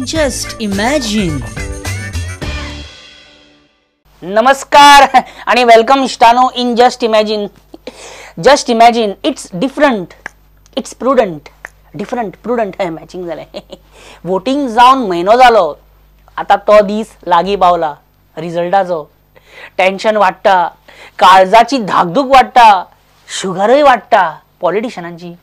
Just imagine. नमस्कार आणि welcome इष्टानो in just imagine. Just imagine it's different, it's prudent. Different prudent हे matching झालंय. वोटिंग जाऊन महिनो जालो, आता तो दीस लागी पावला रिझल्टाचो. टेन्शन वाडटा, काळजाची धाकधूक वाडटा, शुगरय वाडटा पॉलिटिशियनांची.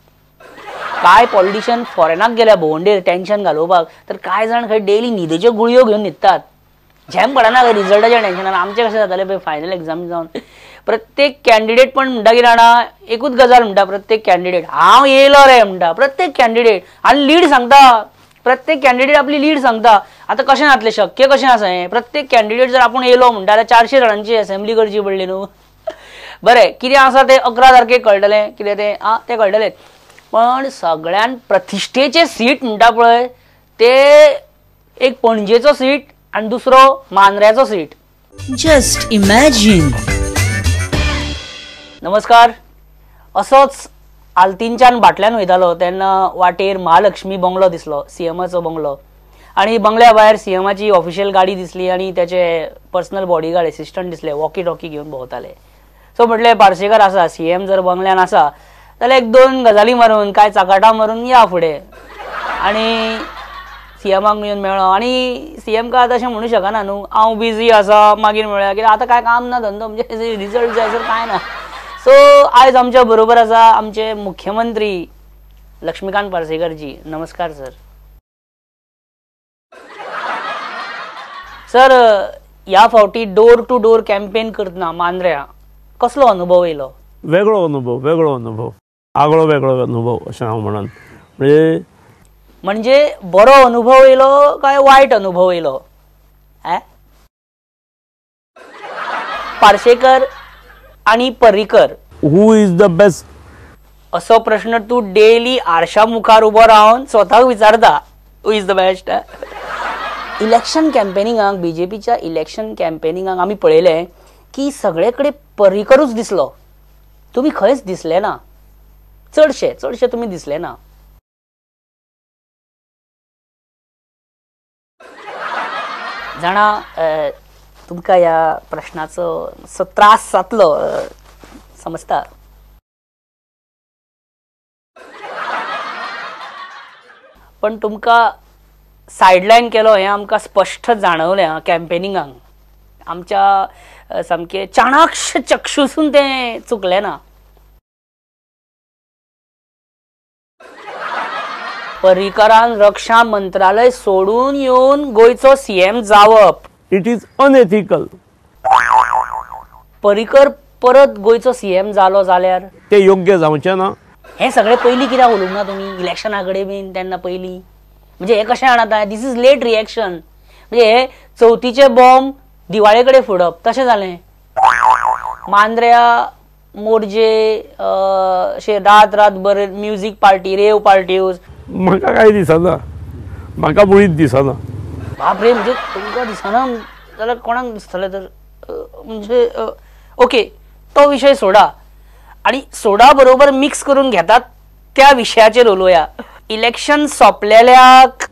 काय पॉलिटिशियन फॉरेनाक गेल्या भोवंडेर टेन्शन घालोवपाक, तर काय जाण खंय डेली न्हिदेच्यो गुळयो घेवन न्हिदतात. झॅम पडना रिझल्टाच्या टेन्शनान. आमचे कशें जाताले पळय फायनल एग्जामी जावन प्रत्येक कॅन्डिडेट पण म्हणटा की राणा एकूच गजाल म्हणटा, प्रत्येक कॅन्डिडेट हांव येयलो रे म्हणटा प्रत्येक कॅन्डिडेट. आनी लीड सांगता, प्रत्येक कॅन्डिडेट आपली लीड सांगता. आता कशें जातलें, शक्य कशें आसा हें. प्रत्येक कॅन्डिडेट जर आपूण येयलो म्हणटा जाल्यार 400 जाणांची असेंब्ली करची पडली न्हू. बरें, कितें आसा तें 11 तारखेक कळटलें, कितें तें कळटलें. पण सगळ्यान प्रतिश्ठेचे सीट म्हणटा पळय ते एक पणजेचो सीट आणि दुसरो मांद्र्याचो सीट. Just imagine. नमस्कार. असोच आल्तीनच्यान भाटल्यान वयतालो तेन्ना वाटेर महालक्ष्मी बंगलो दिसलो, सीएमाचो बंगलो. आणि बंगल्या भायर सीएमाची ऑफिशियल गाडी दिसली आणि त्याचे पर्सनल बॉडीगार्ड असिस्टंट दिसले, वॉकी टॉकी घेवन भोंवताले. सो म्हटलें पार्सेकर आसा, सीएम जर बंगल्यान आसा जाल्यार एक दोन गजाली मारून काय चाकाटा मारून या फुडें. आणि सीएमाक येवन मेळ्ळो. आणि सीएम का तशें म्हणू शकना न्हू, हांव बिजी आसा मागीर मेळया, कित्याक आतां काय काम ना धंदो, म्हणजे रिजल्ट जाय सर काय ना. सो आयज आमच्या बरोबर आसा आमचे मुख्यमंत्री लक्ष्मीकांत पार्सेकरजी. नमस्कार सर. सर, ह्या फावटी डोर टू डोर कॅम्पेन करतना मांद्र्या कसलो अनुभव येयलो? वेगळो अनुभव, आगळो वेगळो अनुभव अशें हांव म्हणन. म्हणजे बरो अनुभव येयलो काय वायट अनुभव येयलो? पार्सेकर आणि पर्रीकर हू इज द बेस्ट असो प्रश्न तू डेली आरशा मुखार उबो रावन स्वताक विचारता, who is the best. Election कॅम्पेनिंगाक, बीजेपीच्या इलेक्शन कॅम्पेनिंगाक आमी पळयलें की सगळे कडेन पर्रीकरूच दिसलो. तुम्ही खंयच दिसले ना, चडशे तुम्ही दिसले ना. जाणा तुमकां ह्या प्रश्नाचो त्रास जातलो समजता. पण तुमकां सायडलायन केलो हें आमकां स्पश्ट जाणवलें कॅम्पेनिंगाक. आमच्या सामकें चाणाक्ष चक्षुसून तें चुकलें ना. पर्रीकरान रक्षा मंत्रालय सोडून येवन गोंयचो सीएम जावप, इट इज अनएथिकल. पर्रीकर परत गोंयचो सीएम जालो जाल्यार ते योग्य जावचें ना. हे सगळे पयलीं कित्याक उलोवंक ना तुमी इलेक्शना कडेन बीन तेन्ना पयलीं? म्हणजे हे कशें आणता, दीस इज लेट रिएक्शन. म्हणजे हे चवथीचे बॉम्ब दिवाळे कडेन फोडप तशें जालें. मांद्र्या मोरजे अशे रात म्युझिक पार्टी, रेव पार्ट्योज. म्हाका काय दिसना, म्हाका मुळीच दिसना. बापरे, म्हणजे तुमकां दिसना जाल्यार कोणाक दिसतलें तर? म्हणजे ओके, तो विशय सोडा आणि सोडा बरोबर मिक्स करून घेतात त्या विशयाचेर उलोवया. इलेक्शन सोंपलेल्याक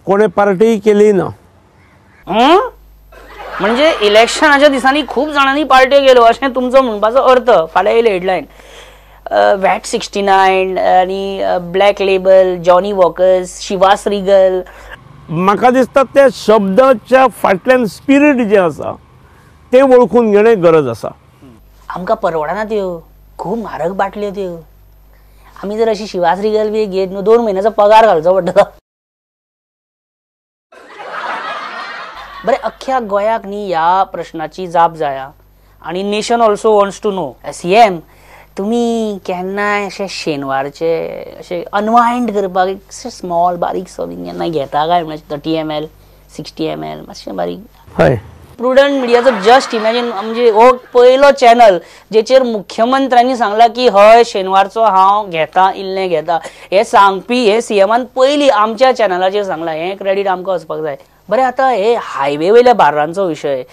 कोणे पार्टी केली ना. म्हणजे इलेक्शनाच्या दिसांनी खूप जाणांनी पार्ट्यो गेलो अशें तुमचो म्हणपाचो अर्थ? फाल्यां येयली हेडलायन, वॅट 69 आणि black label, Johnny Walkers, Chivas Regal. म्हाका दिसता त्या शब्दाच्या फाटल्यान स्पिरीट जे आसा ते वळखून घेणे गरज आसा. आमकां परवडना त्यो, खूब म्हारग बाटल्यो त्यो. आमी जर अशी शिवा श्रीगल बी घेत न्हू 2 म्हयन्याचो पगार घालचो पडटलो. बरें, अख्ख्या गोंयाक न्ही ह्या प्रश्नाची जाप जाया आणि nation also wants to know. CM, तुम्ही केन्नाय अशे शेनवारचे अशे अनवाइंड करपाक एक स्मॉल बारीक सो केन्नाय घेता काय? म्हणजे 30 ml 60 ml मातशें बारीक? हय. प्रुडंट मिडियाचो जस्ट इमॅजिन म्हणजे हो पयलो चॅनल जेचेर मुख्यमंत्र्यांनी सांगला की हय शेनवारचो हांव घेता, इल्लें घेता. हे सांगपी हे सीएमान पयलीं आमच्या चॅनलाचेर सांगला. हें क्रेडीट आमकां वचपाक जाय. बरें, आतां हे हायवे वयल्या बार्रांचो विशय.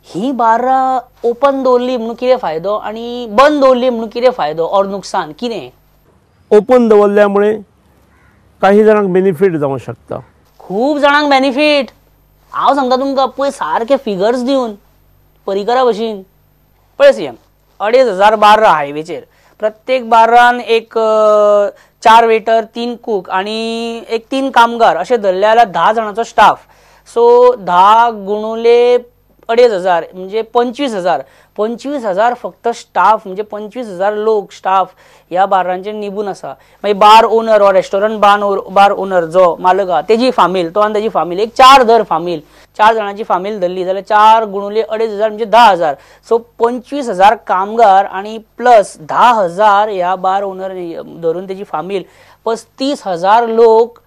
ही बार्रां ओपन दवरली म्हणून कितें फायदो आणि बंद दवरली म्हणून कितें फायदो और नुकसान कितें? ओपन दवरल्यामुळे काही जणांक बेनिफिट जावंक शकता. खूब जाणांक बेनिफीट. हांव सांगता तुमकां पळय सारके फिगर्स दिवन परिकरा भशेन. पळय सी एम 2,500 बार्रां हायवेचेर, प्रत्येक बार्रान एक 4 वेटर, 3 कूक आणि एक 3 कामगार अशें धरले जाल्यार 10 जाणांचो स्टाफ. सो 10 गुणुले 2,500 म्हणजे 25,000. 25,000 फक्त स्टाफ, म्हणजे 25,000 लोक स्टाफ ह्या बार्रांचेर निबून आसा. मागीर बार ओनर वा रेस्टॉरंट बार ओनर जो मालक आहा तेजी फामील, तो आनी तेजी फामील, एक 4 धर फामील, 4 जाणांची फामील धरली जाल्यार 4 गुणुले 2,500 म्हणजे 10,000. सो 25,000 कामगार आणि प्लस 10,000 ह्या बार ओनर धरून तेजी फामील, 35,000 लोक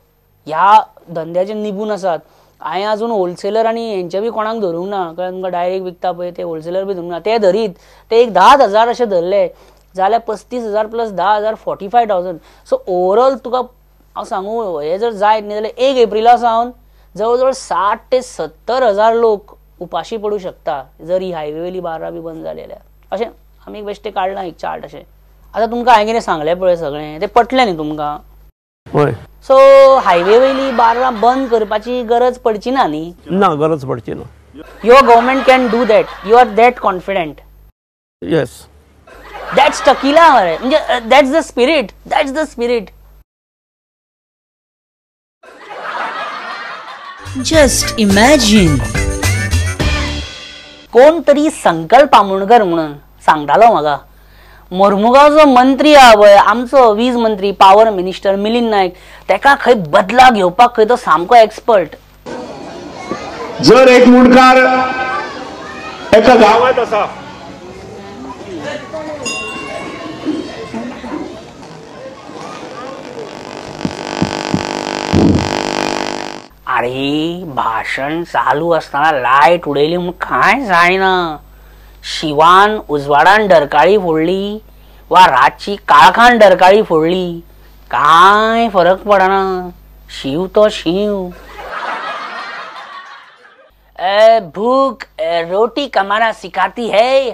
ह्या धंद्याचेर निबून आसात. हांवें अजून होलसेलर आनी हेंचे बी कोणाक धरूंक ना, कळ्ळें तुमकां, डायरेक्ट विकता पळय ते होलसेलर बी धरूंक ना. ते धरीत ते एक 10,000 अशें धरले जाल्यार 35,000 प्लस 10,000 45,000. सो ओवरऑल तुका हांव सांगू, हे जर जायत न्ही जाल्यार 1 एप्रिला सावन जवळ जवळ 60,000 ते 70,000 लोक उपाशी पडू शकता जर ही हायवे वयली बार्रां बी बंद जाली जाल्यार. अशें आमी बेश्टे काडला एक चार्ट अशें. आतां तुमकां हांवें कितें सांगलें पळय सगळें तें पटलें न्ही तुमकां. होय. सो हायवे वयली बार्रां बंद करपाची गरज पडची ना न्ही. ना, गरज पडची ना. Your government can do that. You are that confident. Yes. That's tequila मरे, म्हणजे that's the spirit. That's the spirit. Just imagine. कोण तरी संकल्प आमोणकर म्हणून सांगतालो म्हाका, मोर्मुगांवचो मंत्री आहा पळय आमचो वीज मंत्री, पावर मिनिस्टर मिलिंद नायक, तेका खंय बदला घेवपाक खंय तो सामको एक्सपर्ट. जर एक मुणकार एका गावात आसा, अरे भाषण चालू असताना लायट उडयली म्हूण कांय जायना. शिवान उजवाडान डरकाळी फोडली वा रातची काळखान डरकाळी फोडली, कांय फरक पडना. शिव तो शिव. भूख रोटी कमाना सिखाती है,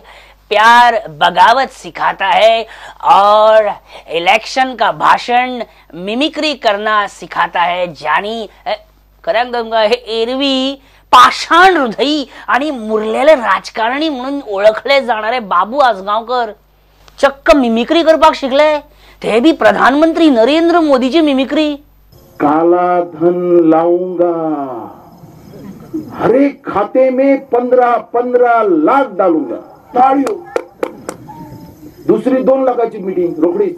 प्यार बगावत सिखाता है और इलेक्शन का भाषण मिमिक्री करना सिखाता है. ज्यानी खऱ्याक तुमकां हे एरवी पाषाण हृदयी आणि मुरलेले राजकारणी म्हणून ओळखले जाणारे बाबू आसगांवकर चक्क मिमिक्री करपाक शिकले, ते बी प्रधानमंत्री नरेंद्र मोदीची मिमिक्री. काला धन लाऊंगा, हर एक खाते में 15-15 लाख डालूंगा. ताळियो. दुसरी 2 लाखाची मीटिंग रोकडीच.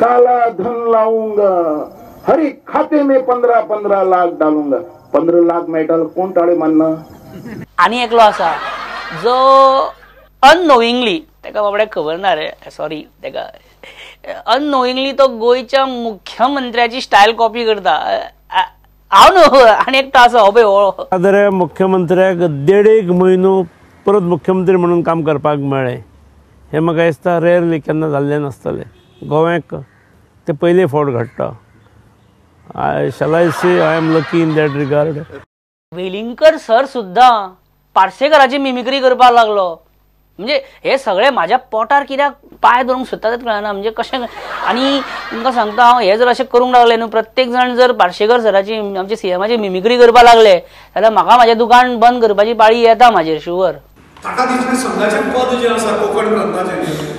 काला धन लाऊंगा, हर एक खाते में 15-15 लाख डालूंगा. 15 लाख मेळटालो कोण टाळे मानना. आणि एकलो आसा जो अननोईंगली, तेका बाबड्याक खबर ना रे, सॉरी, तेका अननोईंगली तो गोयच्या मुख्यमंत्र्याची स्टायल कॉपी करता. हांव न्हू, आनी एकटो आसा हो पळय. आदरे मुख्यमंत्र्याक 1.5 म्हयनो परत मुख्यमंत्री म्हणून काम करपाक मेळ्ळें. हें म्हाका दिसता रेअरली केन्ना जाल्लें नासतलें गोव्याक. ते पयले फावट घडटा. shall I say I am lucky in that regard. Velingkar sir सुद्धा पार्सेकराची मिमिक्री करपाक लागलो. म्हणजे हे सगळे माझ्या पोटार कित्याक पाय धरूंक सोदता तेच कळना. म्हणजे कशें. आणि तुमकां सांगता हांव, हे जर अशें करूंक लागले न्हू, प्रत्येक जण जर पार्सेकर सराची आमच्या सीएमाची मिमिक्री करपाक लागले जाल्यार म्हाका म्हाजें दुकान बंद करपाची पाळी येता म्हाजेर शुवर. ताका दिसलें संघाचें पद जें आसा कोंकण प्रांताचें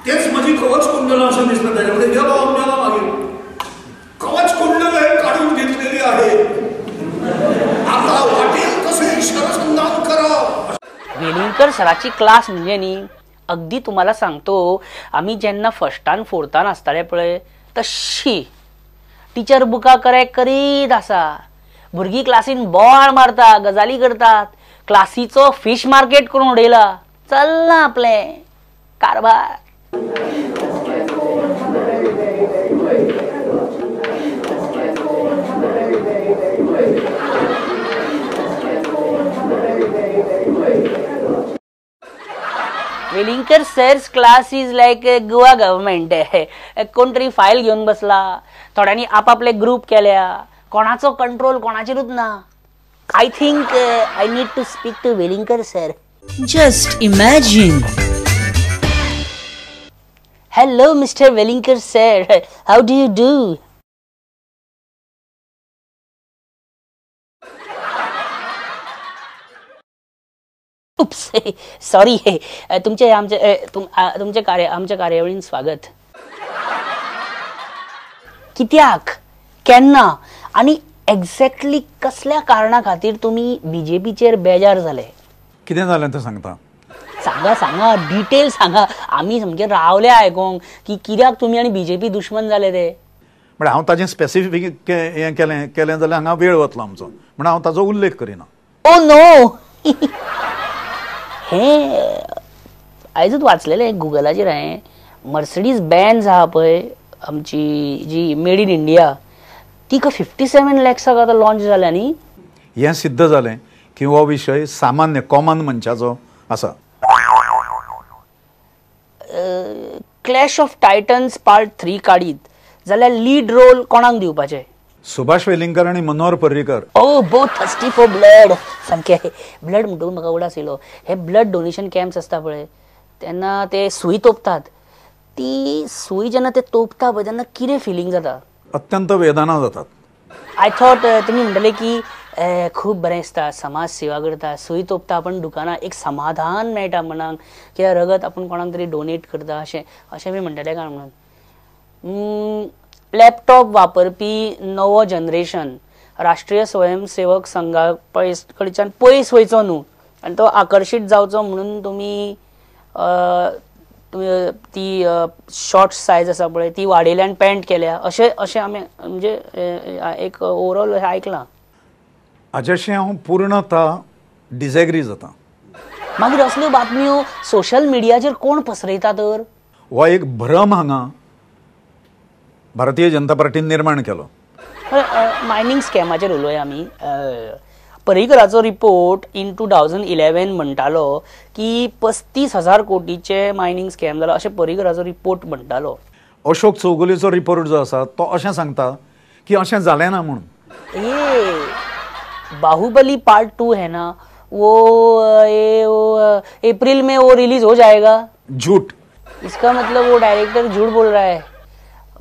तेच म्हजी कवच कुंडलां अशें दिसता. तेजे कडेन गेलो मागीर कवच कुंडल काढून घेतलेली आहे, आता वाटेल तसे शरसंधान करा. वेलिंगकर सराची क्लास म्हणजे न्ही, अगदी तुम्हाला सांगतो, आम्ही जेन्ना फर्स्टान फोर्थान आसताले पळय तशी टिचर बुकां करेक्ट करीत आसा, भुरगीं क्लासीन बोवाळ मारता, गजाली करतात, क्लासीचो फिश मार्केट करून उडयला. चल्ला आपलें कारभार. वेलिंगकर सर्स class is like Goa government. कोण तरी फायल घेऊन बसला, थोड्यांनी आपापले ग्रुप केल्या, कोणाचो कंट्रोल कोणाचेरूच ना. I think I need to speak to Velingkar sir. Just imagine. Hello, Mr. Vellinger sir. How do you do? Oops sorry तुमच्या कार्यावळीन स्वागत. कित्याक केन्ना आनी एक्झॅक्टली कसल्या कारणां खातीर तुमी बीजेपीचेर बेजार जाले? कितें जालें तें सांगता. सांगा डिटेल सांगा. आमी सामके रावले आयकोंक की कित्याक तुमी आनी बीजेपी दुश्मन जाले ते. म्हळ्यार हांव ताजें स्पेसिफीक हें केलें जाल्यार हांगा वेळ वतलो आमचो, म्हणून हांव ताजो उल्लेख करिना. ओ नो हे आयजूच वाचलेलें गुगलाचेर हांवें. मर्सिडीज बेन्झ आहा पळय आमची जी मेड इन इंडिया, ती 57 लॅक्साक आतां लॉन्च जाल्या न्ही. हें सिद्ध जालें की हो विशय सामान्य कॉमन मनशाचो आसा. क्लॅश ऑफ टायटन्स पार्ट 3 काडीत जाल्यार लीड रोल कोणाक दिवपाचे? सुभाष वेलिंगकर आनी मनोहर पर्रीकर. ओ बोथ थर्स्टी फॉर ब्लड. सामकें ब्लड म्हणटकूच म्हाका उडास येयलो. हे ब्लड डोनेशन कॅम्प्स आसता पळय तेन्ना ते सुई तोपतात. ती सुई जेन्ना ते तोपता पळय तेन्ना कितें फिलींग जाता? अत्यंत वेदना जातात. आय थॉट तुमी म्हणटले की खूब बरें दिसता, समाज सेवा करता, सुई तोपता आपण दुकानां, एक समाधान मेळटा मनाक, कित्याक रगत आपण कोणाक तरी डोनेट करता अशें बी म्हणटले काय म्हणून. लॅपटॉप वापरपी नवो जनरेशन राष्ट्रीय स्वयंसेवक संघा कडच्यान पयस वयचो न्हू आनी तो आकर्शीत जावचो म्हणून तुमी ती शॉर्ट सायज आसा पळय ती वाडयल्या आनी पॅन्ट केल्या अशें आमी म्हणजे एक ओवरऑल आयकलां. हाजेशी हांव पूर्णता डिसएग्री जाता. मागीर असल्यो बातम्यो सोशल मिडियाचेर कोण पसरयता तर? हो एक भ्रम हांगा भारतीय जनता पार्टीन निर्माण केलो. मायनींग स्कॅमाचेर उलोवया आमी. पर्रीकराचो रिपोर्ट इन 2011 म्हणटालो की 35,000 कोटीचे मायनींग स्कॅम जाला अशें पर्रीकराचो रिपोर्ट म्हणटालो. अशोक चौगुलेचो रिपोर्ट जो आसा तो अशें सांगता की अशें जालें ना म्हणून. बाहुबली पार्ट 2 है ना वो अप्रैल में वो रिलीज हो जाएगा. झूठ. इसका मतलब वो डायरेक्टर झूठ बोल रहा है.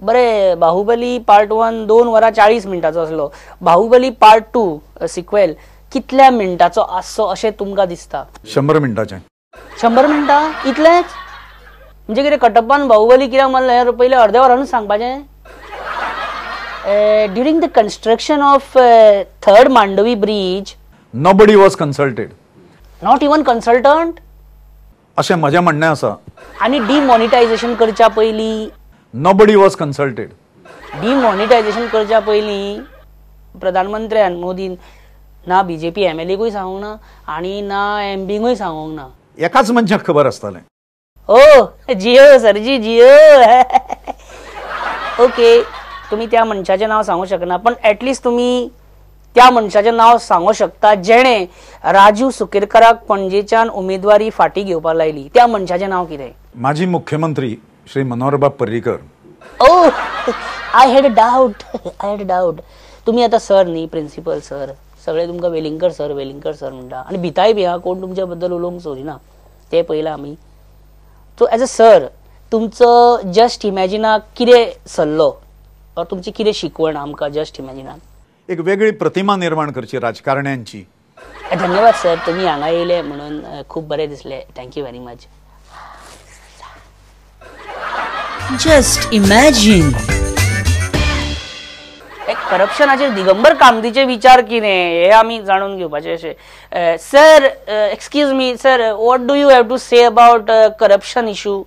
बरे बाहुबली पार्ट 1 2 वरां 40 मिनटाचो असलो. बाहुबली पार्ट 2 सिक्वेल कितल्या मिनटाचो आसचो अशें तुमकां दिसता? 100 मिनटाचें. 100 मिनटां इतलेंच? म्हणजे कितें कटप्पान बाहुबली कित्याक मारलें पयलें अर्द्या वरानूच सांगपाचें? During the construction of third Mandovi bridge nobody was consulted. Not even consultant अशें म्हजें म्हणणें आसा. आनी डिमॉनिटायझेशन करच्या पयलीं नोबडी वॉज कन्सल्टेड. डिमॉनिटायझेशन करच्या पयलीं प्रधानमंत्र्यान मोदीन ना बीजेपी एमएलएकूय सांगूंक ना आनी ना एमपीकूय सांगूंक ना. एकाच मनशाक खबर आसतालें. ओ जियो सरजी जियो. ओके तुम्ही त्या मनशाचें नांव सांगूंक शकना पण एटलिस्ट तुम्ही त्या मनशाचें नांव सांगूंक शकता जेणे राजू सुकेरकराक पणजेच्यान उमेदवारी फाटी घेवपाक लायली. त्या मनशाचें नांव कितें? माजी मुख्यमंत्री श्री मनोहरबाब पर्रीकर. ओ आय हॅड अ डाऊट. तुम्ही आता सर न्ही, प्रिन्सिपल सर, सगळे तुमकां वेलिंगकर सर म्हणटा आनी भिताय बी हा कोण तुमच्या बद्दल उलोवंक सोदिना ते पयला आमी. सो एज अ सर तुमचो जस्ट इमॅजिनाक कितें सल्लो वा तुमची कितें शिकवण आमकां जस्ट इमॅजिनाक? एक वेगळी प्रतिमा निर्माण करची राजकारण्यांची. धन्यवाद सर, तुम्ही हांगा येयले म्हणून खूब बरें दिसलें. Thank you very much. Just imagine. करप्शनाचे दिगंबर कामतीचे विचार कितें हे आमी जाणून घेवपाचे अशें. Sir excuse me sir, what do you have to say about corruption issue?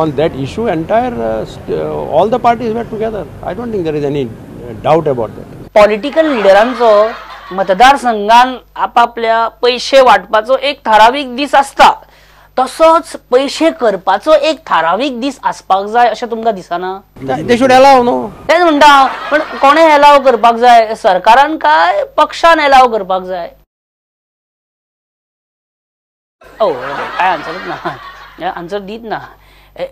On that issue, all the parties were together. I don't think there is any doubt about that. Political लिडरांचो मतदारसंघान आपापल्या पैसे वाटपाचो एक ठरावीक दीस आसता, तसोच पैसे करपाचो एक ठरावीक दीस आसपाक जाय अशें तुमकां दिसना? They should allow, no? तेच म्हणटा. पण कोणे एलाव करपाक जाय, सरकारान काय पक्षान एलाव करपाक जाय? ओ काय आन्सरच ना, आन्सर दीत ना.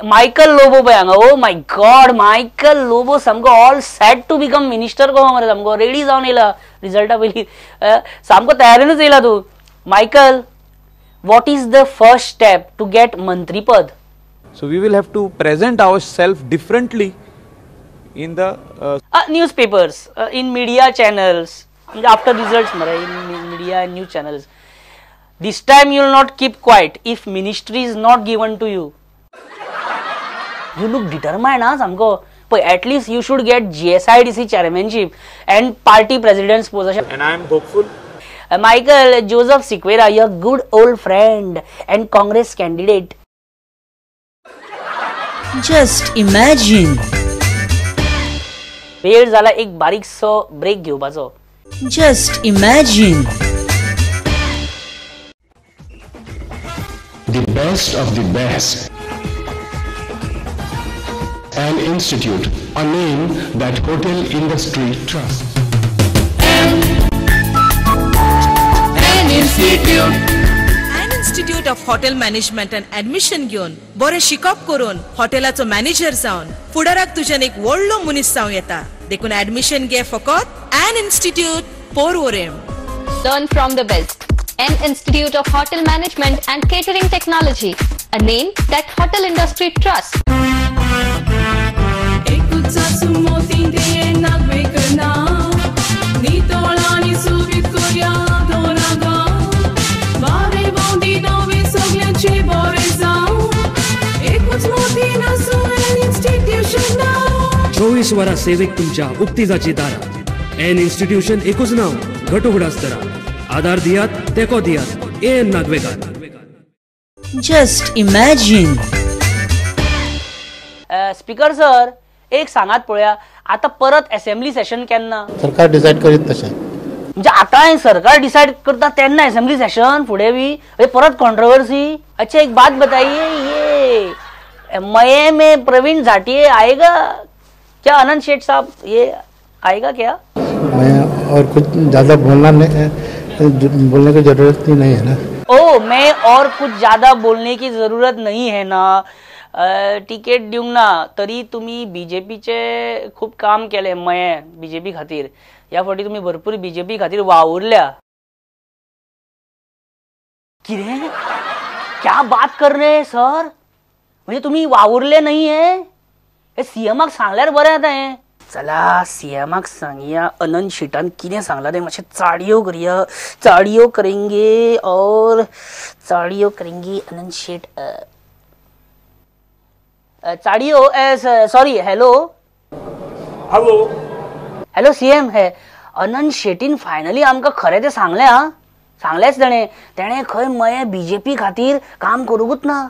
मायकल लोबो पळय हांगा. Oh my god, Michael Lobo सामको all set to become minister कहो मरे, सामको रेडी जावन येयला रिजल्टा पयलीं, सामको तयारीनूच येयला तूं. Michael, what is the first step to get मंत्रीपद? So we will have to present ourselves differently in the newspapers, in media channels, after results mara, in media and news channels. This time you will not keep quiet if ministry is not given to you. You look determined, huh, Samko? But at least you should get GSIDC chairmanship and party president's position. And I am hopeful. Michael Joseph Sequeira, your good old friend and Congress candidate. Just imagine. वेळ झाला एक बारीकसो break घेवपाचो. Just imagine. The best of the best. An institute, a name that hotel industry trusts. An Institute of Hotel Management and Admission घेवन बरे शिकप करून हॉटेलाचो manager जावन फुडाराक तुज्यान एक व्हडलो मनीस जावं येता. देखून ऍडमिशन घे फकत An Institute Porvorim. Learn from the best. An Institute of Hotel Management and Catering Technology, a name that hotel industry trusts. चोवीस वरां सेवेक तुमच्या उक्तीजाची दारां. एन इन्स्टिट्यूशन एकूच नांव, घट उगडास दरा. आदार दियात, तेको दियात. N Nagvekar. Just imagine. Speaker sir, एक सांगात पळया, आता परत असेंब्ली सेशन केन्ना? सरकार डिसाइड करीत तशें. म्हणजे आता सरकार डिसाइड करता तेन्ना असेंब्ली सेशन फुडें बी परत कॉन्ट्रोवर्सी. अच्छा एक बात बताइए, ये मये में प्रवीण जाटिये आएगा क्या? अनंत शेठ साहब ये आएगा क्या? मैं और कुछ ज्यादा बोलने की जरूरत ही नहीं है ना. ओ, मैं और कुछ ज्यादा बोलने की जरूरत नहीं है ना. तिकेट दिवंक ना तरी तुम्ही बीजेपीचे खूप काम केले. मये बीजेपी खातीर या फावटी तुम्ही भरपूर बीजेपी खातीर वावुरल्या. कितें? क्या बात कर रहे सर? म्हणजे तुम्ही वावुरले नाही है? हे सीएमाक सांगल्यार बरें जाता हें. चला सीएमाक सांगया अनंत शेटान कितें सांगला तें मातशें चाडयो करया. चाडयो करेंगे और चाडयो करेंगे अनंत शेट. चाडियो sorry hello hello hello CM है अनंत शेटीन फायनली आमकां खरें तें सांगलें. हा सांगलेंच तेणें खंय मये बीजेपी खातीर काम करूंकूच ना.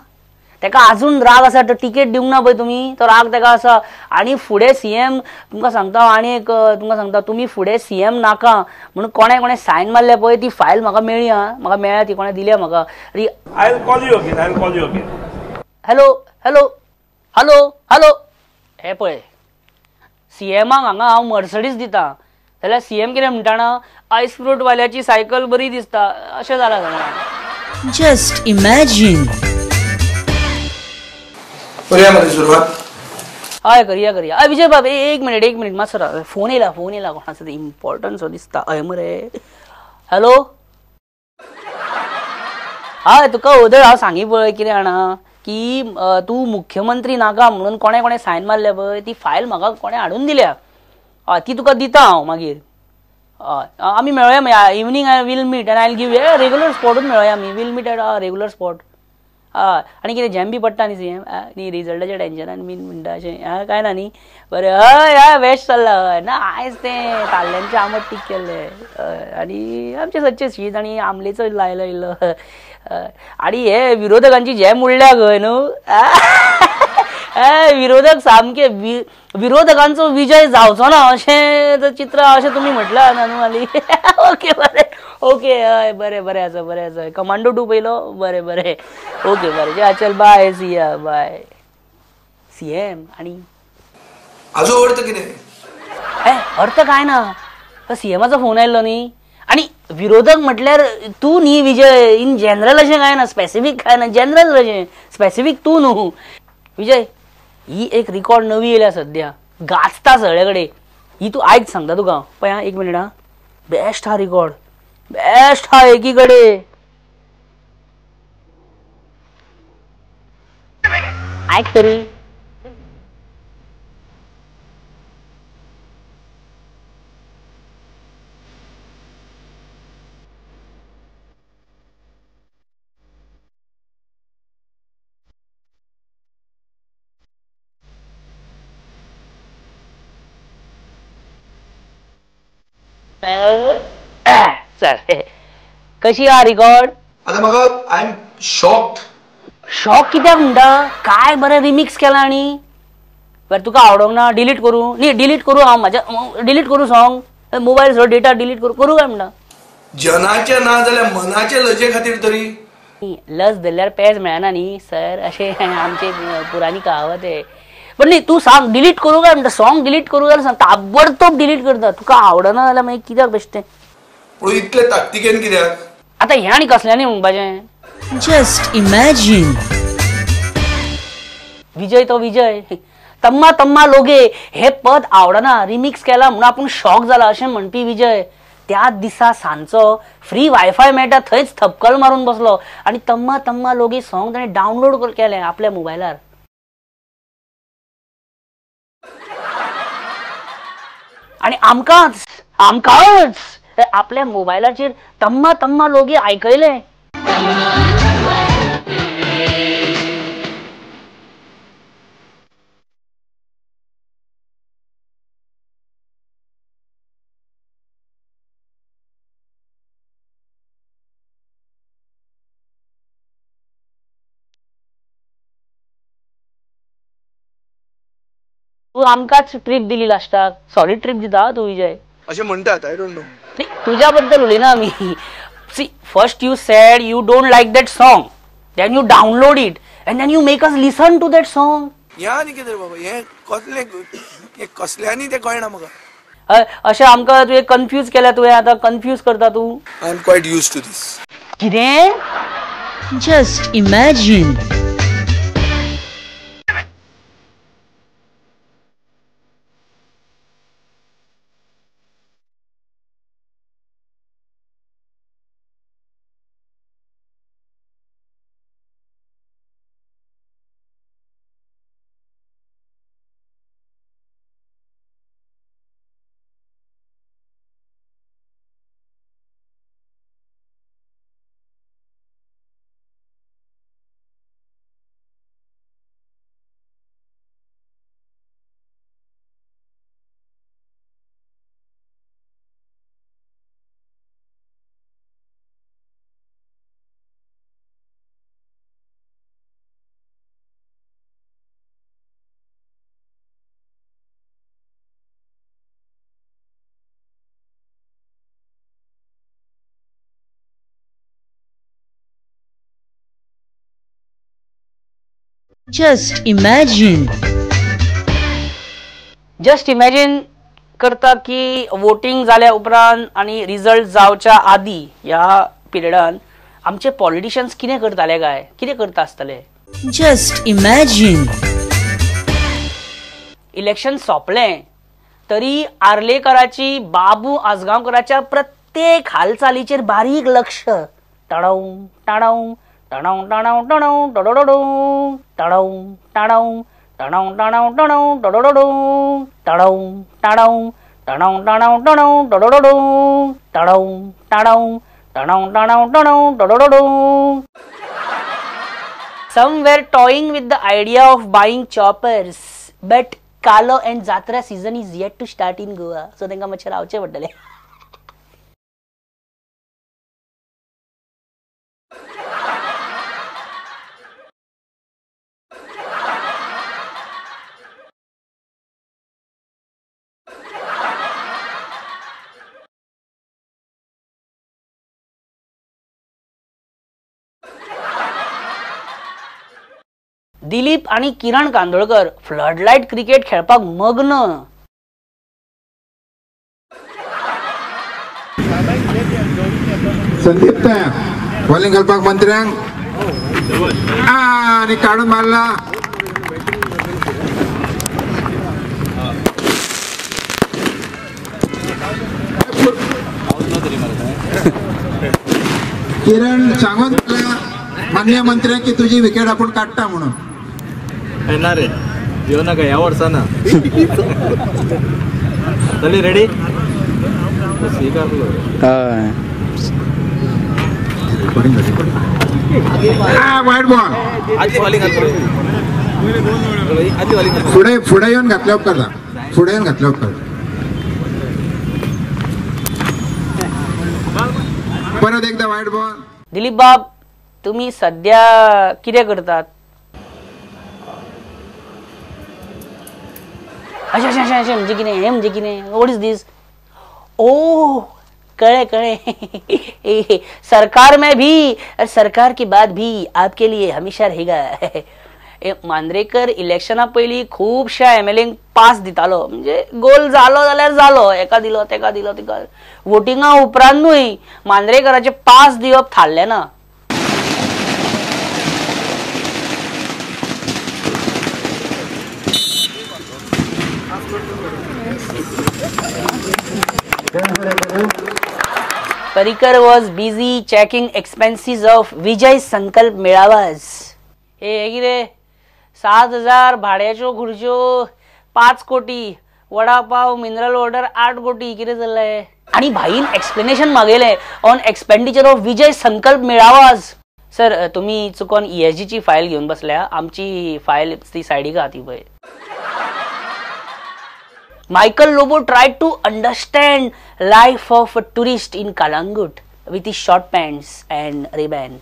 तेका अजून राग आसा. तो तिकेट दिवंक ना पळय तुमी, तो राग तेका आसा. आनी फुडें सीएम तुमकां सांगता, आनी एक तुमकां सांगता, तुमी फुडें सीएम नाका म्हणून कोणे सायन मारल्या पळय ती फायल म्हाका मेळ्ळी. म्हाका मेळ्ळ्या ती कोणें दिल्या म्हाका. I will call you again. Hello hello hello hello. हे पळय सीएमाक हांगा हांव मर्सडीज दिता जाल्यार सीएम कितें म्हणटा, आयस फ्रूट वाल्याची सायकल बरी दिसता अशें जालां. Just imagine. सुरुवात. हय करूया. विजय बाब एक मिनिट मातसो फोन येयला कोणाचो इम्पॉर्टंट सो दिसता. हय मरे. हॅलो. हय तुका ओदर हांव सांगी पळय कितें जाणा की तूं मुख्यमंत्री नाका म्हणून कोणे सायन मारल्या पळय ती फायल म्हाका कोणे हाडून दिल्या. ती तुका दिता हांव मागीर. आमी मेळुया evening. I will meet and I will give you regular स्पॉटूच मेळुया आमी. Will meet at regular spot. आनी कितें जॅम बी पडटा न्ही सीएम न्ही रिजल्टाच्या टेन्शनान बीन म्हणटा अशें काय ना न्ही. बरें हय बेस्ट चल्ला. हय ना आयज तें ताल्ल्यांचें आमट तीख केल्लें आनी आमचें सदचें शीत आनी आमलेचो लायलो इल्लो. आनी हे विरोधकांची जॅम उडल्या खंय न्हू. विरोधक सामके विरोधकांचो विजय जावचो ना अशें चित्र अशें तुमी म्हटलां न्हू हाली. ओके बरें. ओके हय बरें आसा. कमांडो 2 पयलो. बरें ओके बरें. चल बाय. सिया बाय. सीएम आनी आजो अर्थ कितें? अर्थ काय ना. सीएमाचो फोन आयल्लो न्ही. आनी विरोधक म्हटल्यार तूं न्ही विजय. इन जनरल अशें काय ना, स्पेसिफीक काय ना, जनरल अशें. स्पेसिफीक तूं न्हू विजय. ही एक रिकॉर्ड नवी येयल्या सद्या, गाजता सगळे कडेन. ही तूं आयक सांगता तुका. पळय एक मिनिट. बेस्ट हा रिकॉर्ड. बेस्ट हा एकी कडेन. आयक तरी. सर कशी आहा रिकॉर्ड? आता म्हाका आय एम शॉक्ड. शॉक कित्याक म्हणटा? काय बरें रिमिक्स केला आनी बरं तुका आवडोंक ना? डिलीट करू? न्ही डिलीट करू, हांव म्हाज्या डिलीट करू song, mobile so data delete करू काय म्हणटा? जनाचे ना जाल्यार मनाचे लजे खातीर तरी. लस दिल्यार पेज मेळना न्ही सर, अशें आमची पुराणी कहावत आहे. पण न्ही तू सांग डिलीट करू काय म्हणटा? सॉंग डिलीट करू जाल्यार सांग, ताबडतोब डिलीट करता. तुका आवडना जाल्यार मागीर कित्याक बेश्टें? पूण इतले ताकतिकेन कित्याक? आता ह्या आनी कसल्यांनी म्हणपाचें? Just imagine. विजय तो विजय, तम्मा तम्मा लोगे हे पद आवडना, रिमिक्स केला म्हणून आपूण शॉक जाला अशें म्हणपी विजय त्याच दिसा सांजचो फ्री वायफाय मेळटा थंयच थपकल मारून बसलो आनी तम्मा तम्मा लोगे सॉंग ताणें डावनलोड केलें आपल्या मोबायलार. आनी आमकांच आपल्या मोबायलाचेर तम्मा तम्मा लोगे आयकयलें. तू आमकांच ट्रीप दिली लास्टाक. सॉलिड ट्रीप दिता तू विजय. अशें म्हणटात, आय डोंट नो. तुझ्या बद्दल उलयना आमी. See first you said you don't like that song, then you download it and then you make us listen to that song. ह्या आनी कितें बाबा, हे कसल्यांनी तें कळना म्हाका. अशें आमकां तुवें कन्फ्यूज केल्या, तुवें आतां कन्फ्यूज करता तू. I am quite used to this. कितें? Just imagine. Just imagine. Just imagine करता की वोटिंग जाल्या उपरांत आनी रिजल्ट जावच्या आदी ह्या पिरियडान आमचे पॉलिटिशियन्स कितें करताले काय, कितें करता आसतले. Just imagine. इलेक्शन सोंपलें तरी आर्लेकराची बाबू आजगांवकराच्या प्रत्येक हालचालीचेर बारीक लक्ष. टाडाव टाडाव टाणाव टाणाव टाणाव टडोडो टाडाव टाडाव टाणाव टाणाव टाणाव टडोडो टाडाव टाडाव टाणाव टाणाव टाणाव टडोडो टाडाव टाडाव टाणाव टाणाव टाणाव टडोडो. Some were toying with the idea of buying choppers, but Kalo and Jatra season is yet to start in Goa, so तांकां मातशें रावचें पडटलें. दिलीप आणि किरण कांदोळकर फ्लडलाइट क्रिकेट खेळपाक मग्न. संदीप बॉलिंग घालपाक मंत्र्यांक आणि काढून मारला. किरण सांगून माननीय मंत्र्यांक की तुझी विकेट आपण काढता म्हणून. येणार रे येऊ नका या वर्षाना. चल रेडी. वाईट बॉल पुढे येऊन घातल्या उपकारता. पुढे येऊन घातल्या उपकारता. परत एकदा वाईट बॉल. दिलीप बाब, तुम्ही सध्या किती करतात? अच्छा अच्छा अच्छा अच्छा म्हणजे की नाही व्हाट इज दिस? ओ कड़े सरकार में भी और सरकार के बाद भी आपके लिए हमेशा रहेगा. मांद्रेकर इलेक्शना पयलीं खूबशा MLAंक पास दितालो, म्हणजे गोल जालो जाल्यार जालो, एका दिलो तेका दिलो तेका. वोटिंगा उपरांतूय मांद्रेकराचे पास दिवप थारले ना. Parikar was busy checking expenses of Vijay Sankalp मेळावास. हे कितें 7,000 भाड्याच्यो खुर्च्यो, 5 कोटी वडापाव मिनरल वॉटर 8 कोटी कितें चल्लें? आणि भाईन एक्सप्लेनेशन मागयलें ऑन एक्सपेंडिचर ऑफ विजय संकल्प मेळावास. सर तुम्ही चुकून ESG ची फायल घेऊन बसल्या, आमची फायल ती सायडीक आहा ती पळय. Michael Lobo tried to understand life of a tourist in Kalangut with his short pants and Ray-Ban.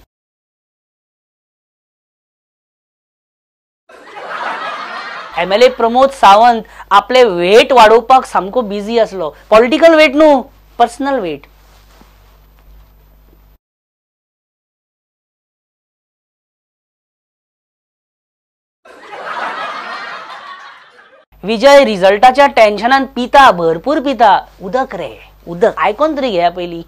MLA Pramod Sawant आपले वेट वाढवपाक सामको बिझी असलो. पॉलिटिकल वेट न्हू, पर्सनल वेट. विजय रिझल्टाच्या टेन्शनान पिता, भरपूर पिता. उदक रे उदक, आयकोन तरी घ्या पयली.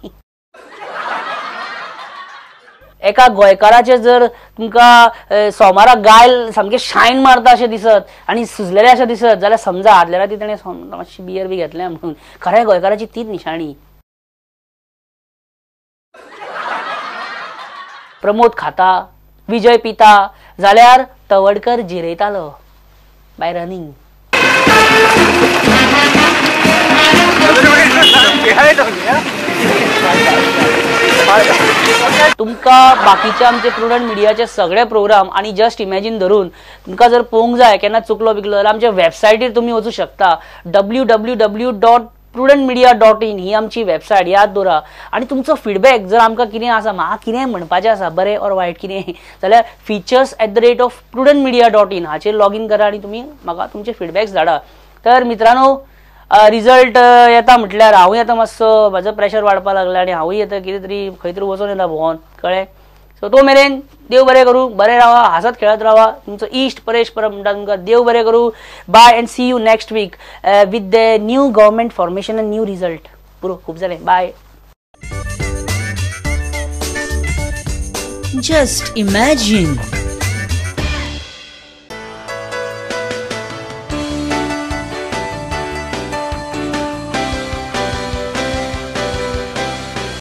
एका गोंयकाराचे जर तुमकां सोमारा गायल सामके शायन मारता अशें दिसत आनी सुजलेले अशें दिसत जाल्यार समजा आदल्या राती ताणें मातशी बियर बी घेतल्या म्हणून. खऱ्या गोंयकाराची तीच निशाणी. प्रमोद खाता, विजय पिता जाल्यार तवडकर जिरयतालो बाय रनिंग. तुमका बाकीचे आमचे प्रुडंट मिडियाचे सगळे प्रोग्राम आणि जस्ट इमॅजिन धरून तुमका जर पळोवंक जाय केन्ना चुकलो बिकलो जाल्यार आमच्या वेबसायटीर तुम्ही वचूं शकता. www.prudentmedia.in ही आमची वेबसायट, याद दवरा. आणि तुमचो फीडबॅक जर आमकां कितें आसा, म्हाका कितें म्हणपाचें आसा बरें ऑर वायट कितें, जाल्यार features@prudentmedia.in हाचेर लॉगिन करा आणि तुम्ही म्हाका तुमचे फीडबॅक्स धाडा. तर मित्रांनो, रिझल्ट येता म्हटल्यार हांवूय येता, मातसो म्हाजो प्रेशर वाडपाक लागला आणि हांवूय येता कितें तरी खंय तरी वचून येता भोंवन, कळ्ळें? सो तो मेरेन देव बरें करूं, बरें रावा, हांसत खेळत रावा. तुमचो इश्ट परेश परब म्हणटा तुमकां देव बरें करूं. Bye and see you next week with the new government formation and new result. पुरो खूब जालें, बाय. Just imagine.